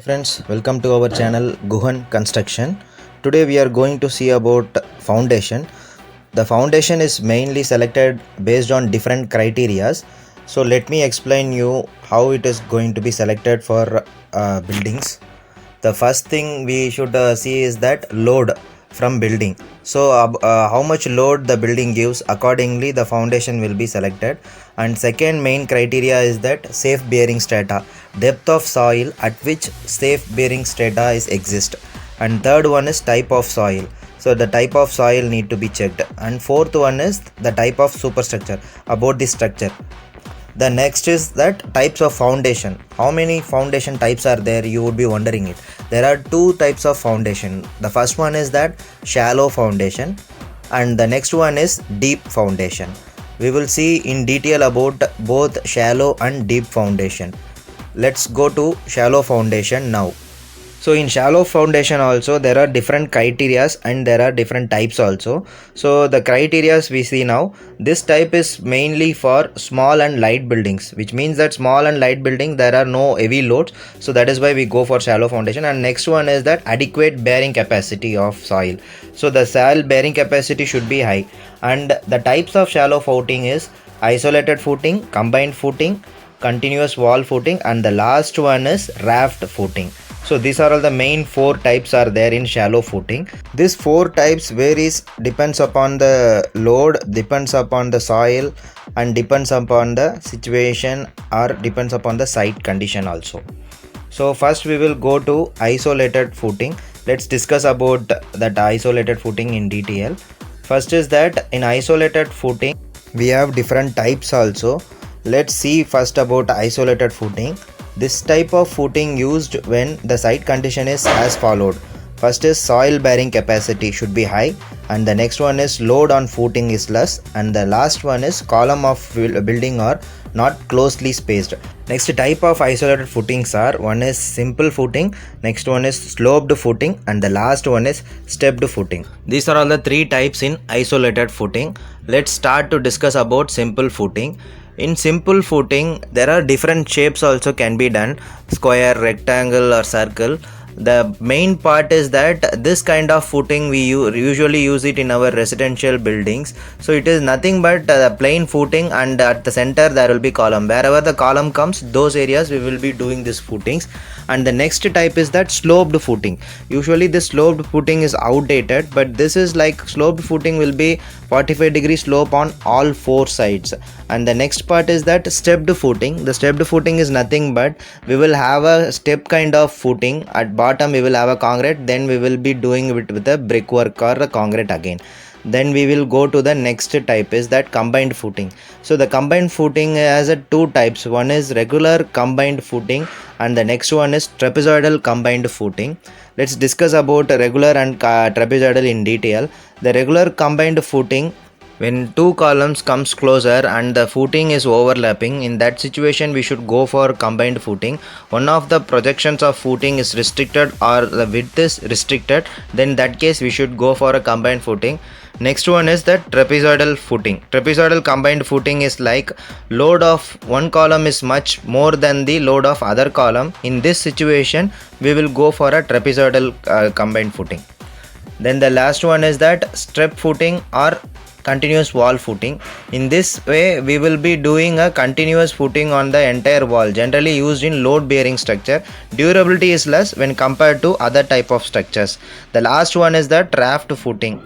friends, welcome to our channel Guhan Construction. Today we are going to see about foundation. The foundation is mainly selected based on different criterias. So let me explain you how it is going to be selected for buildings. The first thing we should see is that load from building. So how much load the building gives, accordingly the foundation will be selected. And second main criteria is that safe bearing strata, depth of soil at which safe bearing strata is exist. And third one is type of soil, so the type of soil need to be checked. And fourth one is the type of superstructure, about the structure. The next is that types of foundation. How many foundation types are there, you would be wondering it. There are two types of foundation. The first one is that shallow foundation and the next one is deep foundation. We will see in detail about both shallow and deep foundation. Let's go to shallow foundation now. So in shallow foundation also there are different criterias and there are different types also. So the criterias we see now, this type is mainly for small and light buildings, which means that small and light building there are no heavy loads, so that is why we go for shallow foundation. And next one is that adequate bearing capacity of soil, so the soil bearing capacity should be high. And the types of shallow footing is isolated footing, combined footing, continuous wall footing, and the last one is raft footing. So these are all the main four types are there in shallow footing. These four types varies, depends upon the load, depends upon the soil, and depends upon the situation or depends upon the site condition also. So first we will go to isolated footing. Let's discuss about that isolated footing in detail. First is that in isolated footing we have different types also. Let's see first about isolated footing. This type of footing used when the site condition is as followed. First is soil bearing capacity should be high, and the next one is load on footing is less, and the last one is column of building are not closely spaced. Next type of isolated footings are, one is simple footing, next one is sloped footing, and the last one is stepped footing. These are all the three types in isolated footing. Let's start to discuss about simple footing. In simple footing there are different shapes also can be done, square, rectangle or circle. The main part is that this kind of footing we usually use it in our residential buildings. So it is nothing but plain footing, and at the center there will be column. Wherever the column comes, those areas we will be doing this footings. And the next type is that sloped footing. Usually this sloped footing is outdated, but this is like sloped footing will be 45-degree slope on all four sides. And the next part is that stepped footing. The stepped footing is nothing but we will have a step kind of footing. At bottom we will have a concrete, then we will be doing it with a brickwork or a concrete again. Then we will go to the next type is that combined footing. So the combined footing has two types. One is regular combined footing and the next one is trapezoidal combined footing. Let's discuss about regular and trapezoidal in detail. The regular combined footing, when two columns comes closer and the footing is overlapping, in that situation we should go for combined footing. One of the projections of footing is restricted or the width is restricted, then in that case we should go for a combined footing. Next one is the trapezoidal footing. Trapezoidal combined footing is like load of one column is much more than the load of other column. In this situation we will go for a trapezoidal combined footing. Then the last one is that step footing or continuous wall footing. In this way we will be doing a continuous footing on the entire wall, generally used in load bearing structure. Durability is less when compared to other type of structures. The last one is the raft footing.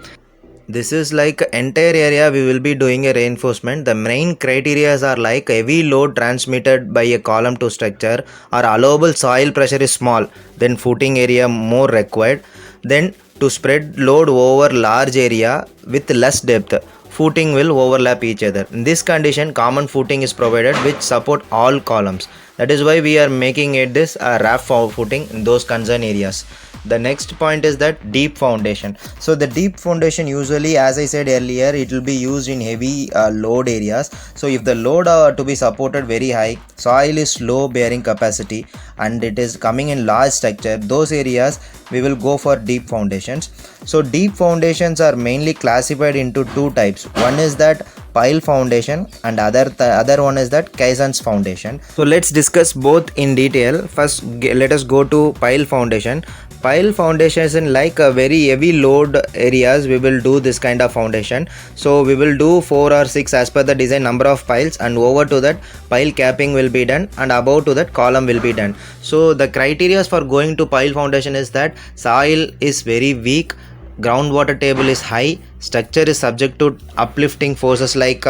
This is like entire area we will be doing a reinforcement. The main criteria are like heavy load transmitted by a column to structure, or allowable soil pressure is small, then footing area more required. Then to spread load over large area with less depth, footing will overlap each other. In this condition common footing is provided which support all columns. That is why we are making it this raft footing in those concerned areas. The next point is that deep foundation. So the deep foundation usually, as I said earlier, it will be used in heavy load areas. So if the load to be supported very high, soil is low bearing capacity and it is coming in large structure, those areas we will go for deep foundations. So deep foundations are mainly classified into two types. One is that pile foundation, and other one is that Kaizan's foundation. So let's discuss both in detail. First, let us go to pile foundation. Pile foundation is in like a very heavy load areas we will do this kind of foundation. So we will do 4 or 6 as per the design number of piles, and over to that pile capping will be done, and above to that column will be done. So the criteria for going to pile foundation is that soil is very weak, groundwater table is high, structure is subject to uplifting forces like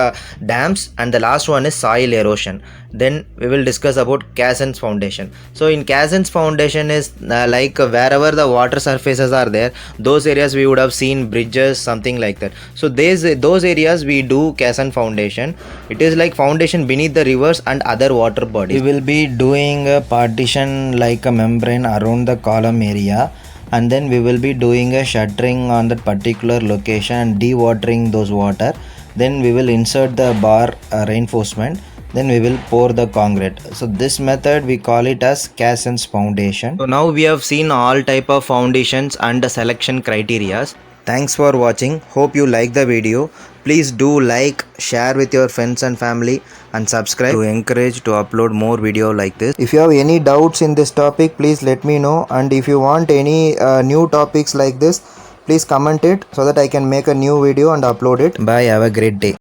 dams, and the last one is soil erosion. Then we will discuss about Kaizan's foundation. So in Kaizan's foundation is wherever the water surfaces are there, those areas we would have seen bridges, something like that. So those areas we do Kaizan foundation. It is like foundation beneath the rivers and other water bodies. We will be doing a partition like a membrane around the column area, and then we will be doing a shuttering on that particular location and dewatering those water. Then we will insert the bar reinforcement, then we will pour the concrete. So this method we call it as Kaizan's foundation. So now we have seen all type of foundations and the selection criterias. Thanks for watching. Hope you like the video. Please do like, share with your friends and family, and subscribe to encourage to upload more video like this. If you have any doubts in this topic, please let me know, and if you want any new topics like this, please comment it so that I can make a new video and upload it. Bye. Have a great day.